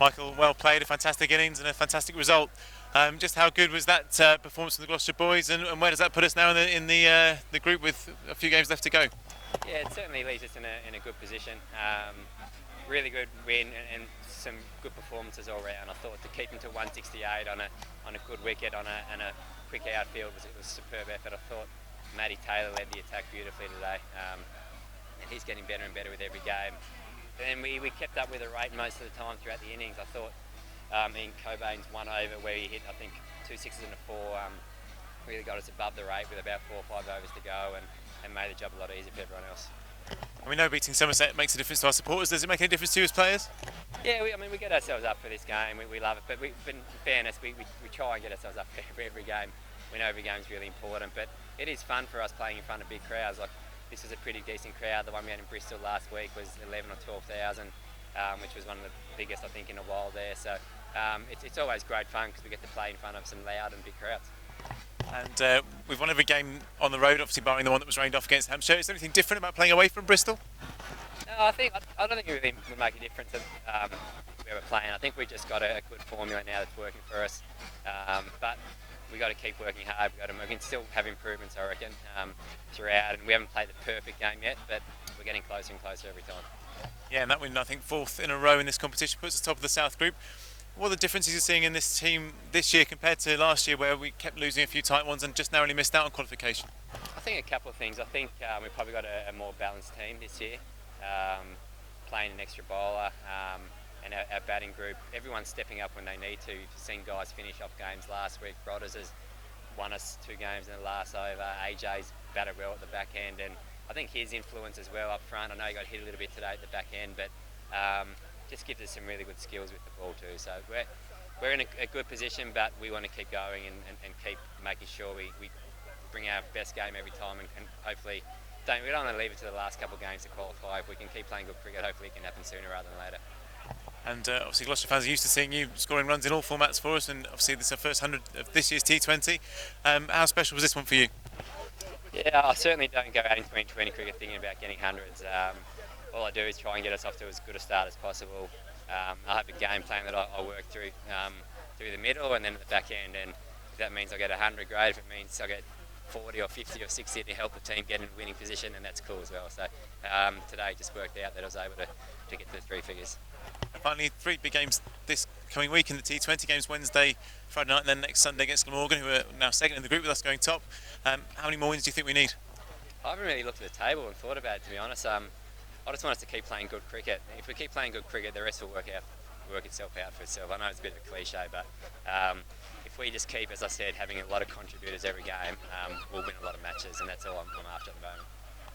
Michael, well played, a fantastic innings and a fantastic result. Just how good was that performance from the Gloucestershire boys, and where does that put us now in the group with a few games left to go? Yeah, it certainly leaves us in a good position. Really good win and some good performances all round. I thought to keep him to 168 on a good wicket and a quick outfield was a superb effort. I thought Matty Taylor led the attack beautifully today, and he's getting better and better with every game. Then we kept up with the rate most of the time throughout the innings. I thought in Cobain's one over where he hit, I think, 2 sixes and a 4, really got us above the rate with about 4 or 5 overs to go and made the job a lot easier for everyone else. We know beating Somerset makes a difference to our supporters. Does it make any difference to you as players? Yeah, we get ourselves up for this game. We love it, but in fairness, we try and get ourselves up for every game. We know every game is really important, but it is fun for us playing in front of big crowds. Like, this was a pretty decent crowd. The one we had in Bristol last week was 11 or 12,000, which was one of the biggest I think in a while there. So it's always great fun because we get to play in front of some loud and big crowds. And we've won every game on the road, obviously barring the one that was rained off against Hampshire. Is there anything different about playing away from Bristol? No, I don't think it really would make a difference of where we're playing. I think we just got a good formula now that's working for us. But we got to keep working hard. We can still have improvements, I reckon, throughout. And we haven't played the perfect game yet, but we're getting closer and closer every time. Yeah, and that win, I think, 4th in a row in this competition puts us top of the South Group. What are the differences you're seeing in this team this year compared to last year, where we kept losing a few tight ones and just narrowly missed out on qualification? I think a couple of things. I think we've probably got a more balanced team this year, playing an extra bowler, and our batting group, everyone's stepping up when they need to. You've seen guys finish off games last week. Brodders has won us 2 games in the last over. AJ's batted well at the back end, and I think his influence as well up front. I know he got hit a little bit today at the back end, but just gives us some really good skills with the ball too. So we're in a good position, but we want to keep going and keep making sure we bring our best game every time, and hopefully we don't want to leave it to the last couple of games to qualify. If we can keep playing good cricket, hopefully it can happen sooner rather than later. And obviously Gloucestershire fans are used to seeing you scoring runs in all formats for us, and obviously this is our first 100 of this year's T20. How special was this one for you? Yeah, I certainly don't go out into T20 cricket thinking about getting hundreds. All I do is try and get us off to as good a start as possible. I have a game plan that I work through the middle and then at the back end, and if that means I get 100, great. If it means I get 40 or 50 or 60 to help the team get in a winning position, and that's cool as well. So today just worked out that I was able to get to the 3 figures. And finally, 3 big games this coming week in the T20 games: Wednesday, Friday night, and then next Sunday against Glamorgan, who are now second in the group with us going top. How many more wins do you think we need? I haven't really looked at the table and thought about it, to be honest. I just want us to keep playing good cricket. If we keep playing good cricket, the rest will work itself out for itself. I know it's a bit of a cliche, but if we just keep, as I said, having a lot of contributors every game, we'll win a lot of matches, and that's all I'm after at the moment.